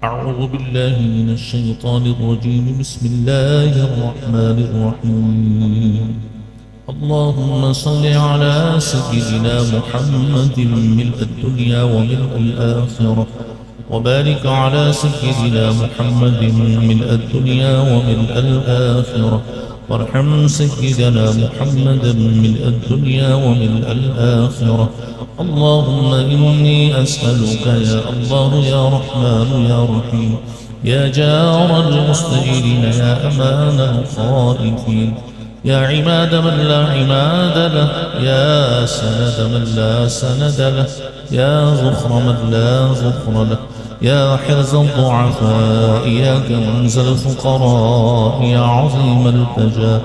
أعوذ بالله من الشيطان الرجيم. بسم الله الرحمن الرحيم. اللهم صل على سيدنا محمد ملء الدنيا وملء الآخرة، وبارك على سيدنا محمد ملء الدنيا وملء الآخرة، وارحم سيدنا محمد ملء الدنيا وملء الآخرة. اللهم إني أسألك يا الله يا رحمن يا رحيم يا جار المستجيرين يا أمان الخائفين يا عماد من لا عماد له يا سند من لا سند له يا ذخر من لا ذخر له يا حرز الضعفاء يا كنز الفقراء يا عظيم الفجاء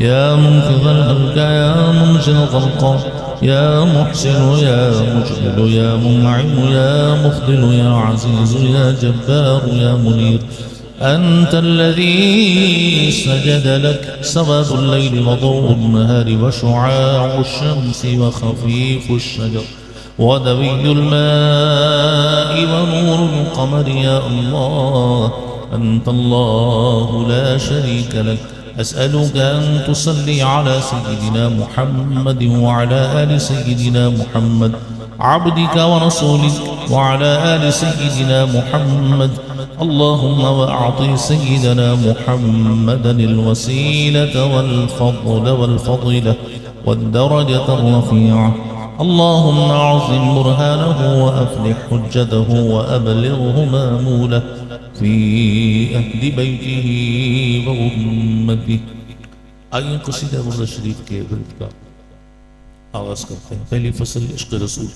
يا منقذ الهلكى يا منجي الغرقى يا محسن يا مجمل يا منعم يا مفضل يا عزيز يا جبار يا منير. أنت الذي سجد لك سواد الليل وضوء النهار وشعاع الشمس وخفيف الشجر ودوي الماء ونور القمر. يا الله أنت الله لا شريك لك. أسألك أن تصلي على سيدنا محمد وعلى آل سيدنا محمد عبدك ورسولك وعلى آل سيدنا محمد. اللهم وأعطي سيدنا محمدا الوسيلة والفضل والفضيلة والدرجة الرفيعة. اللهم أعظم برهانه وأفلح حجته وأبلغه ماموله في أهل بيته وأمته. आइए कसीदा गुरदा शरीफ के विरद का आगाज करते हैं। पहली फसल इश्क़ रसूल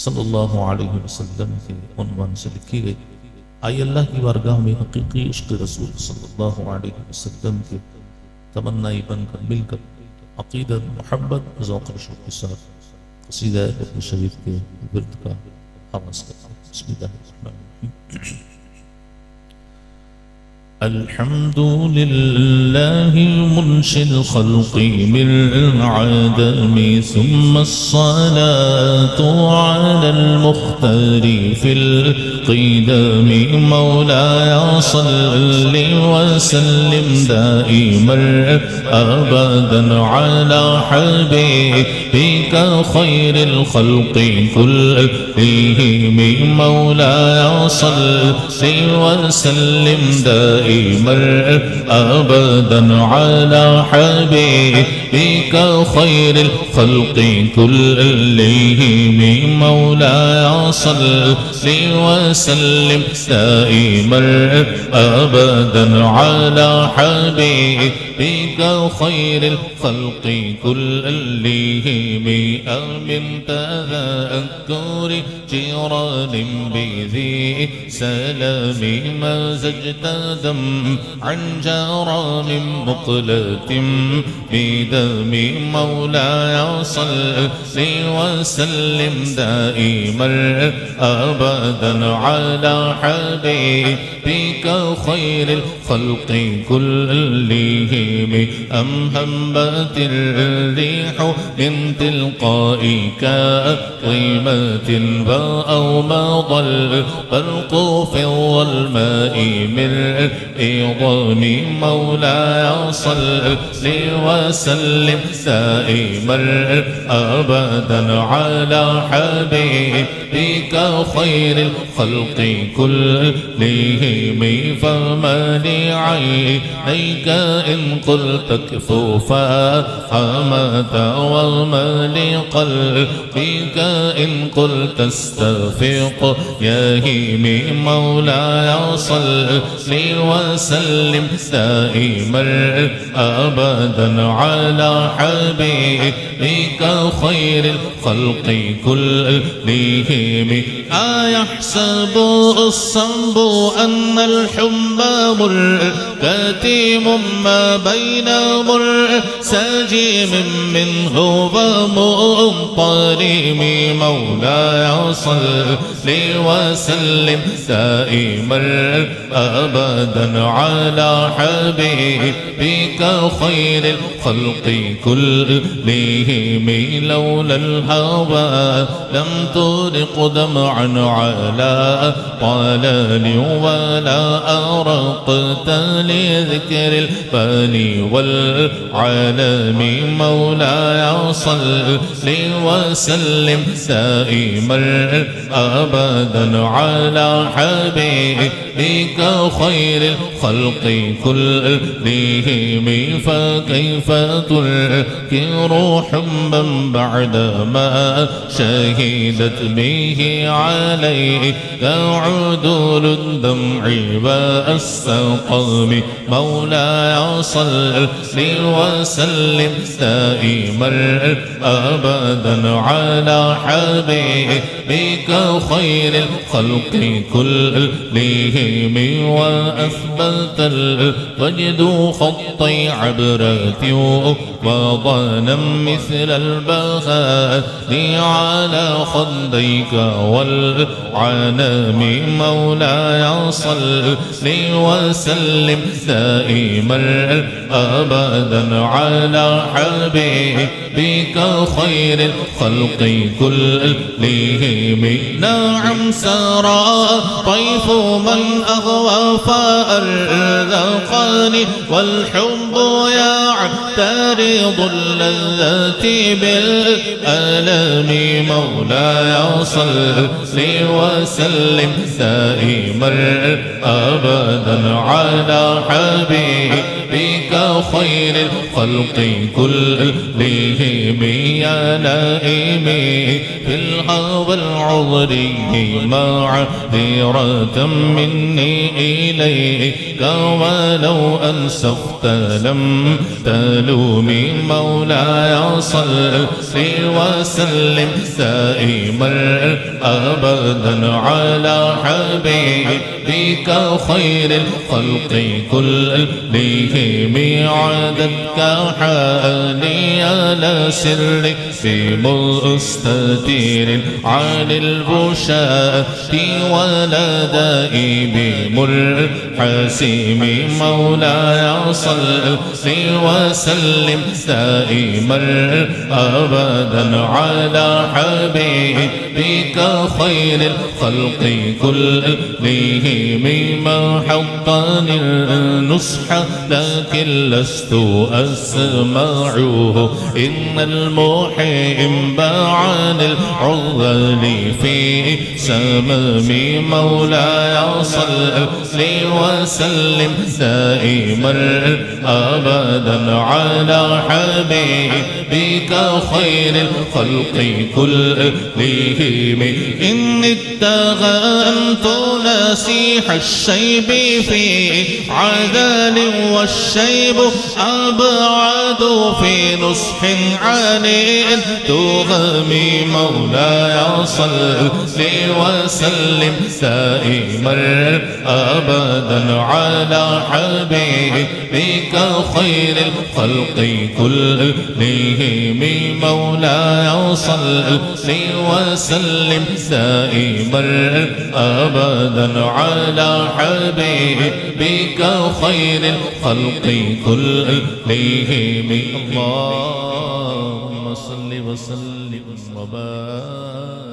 सल्लल्लाहु अलैहि वसल्लम के उन्वान से लिखी गई। आइए अल्लाह की बारगाह में हकीकी इश्क़ रसूल सल्लल्लाहु अलैहि वसल्लम के तमन्नाई बनकर मिलकर अक़ीदत मोहब्बत ज़ौक़ और शौक़ के साथ कसीदा गुरदा शरीफ के विरद का आगाज करते हैं। बिस्मिल्लाहिर्रहमानिर्रहीम। الحمد لله منشئ الخلق من العدم، ثم الصلاة على المختار في القدم. مولاي صل وسلم دائما أبدا على حبيبك خير الخلق كلهم. مولاي صل وسلم دائما أبدا على حبيبك خير الخلق كلهم. مولاي صل وسلم دائما أبدا على حبيبك خير الخلق كلهم. أمن تذكر جيران بذي سلام مزجت عن جرى من مقلة بدم. مولاي صل وسلم دائما أبدا على حبيبك خير الخلق كلهم. أم همت الريح من تلقاء كظيمة فأومض البرق في الظلماء من إعظام. مولاي صل وسلم دائما أبدا على حبيبك خير الخلق كلهم. فما لعينيك إن قلت كفوفا حمد، وما لقلبك إن قلت استفيق يهيم. مولاي صل وسلم دائما أبدا على حبيبك خير الخلق كلهم. أيحسب الصنب أن الحمى مرتتم ما بين مرسجم منه ومنطرم. مولاي صل وسلم دائما أبدا على حبيبك خير الخلق كلهم. لولا الهوى لم ترق دمعة على طلال ولا أرقت لذكر الباني والعالم مولاي صل وسلم دائما أبدا على حبيبك خير الخلق كلهم فكيف تنكر حبا بعدما شهدت به عليك عدول الدمع والسقم مولاي صل وسلم دائما أبدا على حبيبك خير الخلق كلهم وأثبت الوجد خطي عبرتي وظنا مثل البهاء على خديك والعنام مولاي صل وسلم دائما أبدا على حبيبك خير الخلق كلهم نعم سرى طيف من أغوى فأرزقني والحب يعترض اللذات بالألم مولاي صل وسلم دائما أبدا على حبيبك خير الخلق كلهم يا لائمي في الهوى العذري معذرة مني إليك ولو أنسفت لم تلومي مولاي صل وسلم دائما أبدا على حبيبك خير الخلق كلهم عددك حالي على سرك في مستتير عن البشاة ولا دائب مرحسم مولاي صل وسلم دائما أبدا على حبيبك خير الخلق كلهم ما حقني النصح لكن لست أسمعه إن المحب عن العذل في سمم مولاي صل وسلم دائما أبدا على حبيبك خير الخلق كلهم إن اتغنت نسيح الشيب في عذل والشيب أبعد في نصح عن التغم مولاي صل وسلم دائما أبدا على حبيبك خير الخلق كلهم مولاي صل وسلم دائما أبدا على حبيبك خير الخلق كلهم اللهم صل وسلم وبارك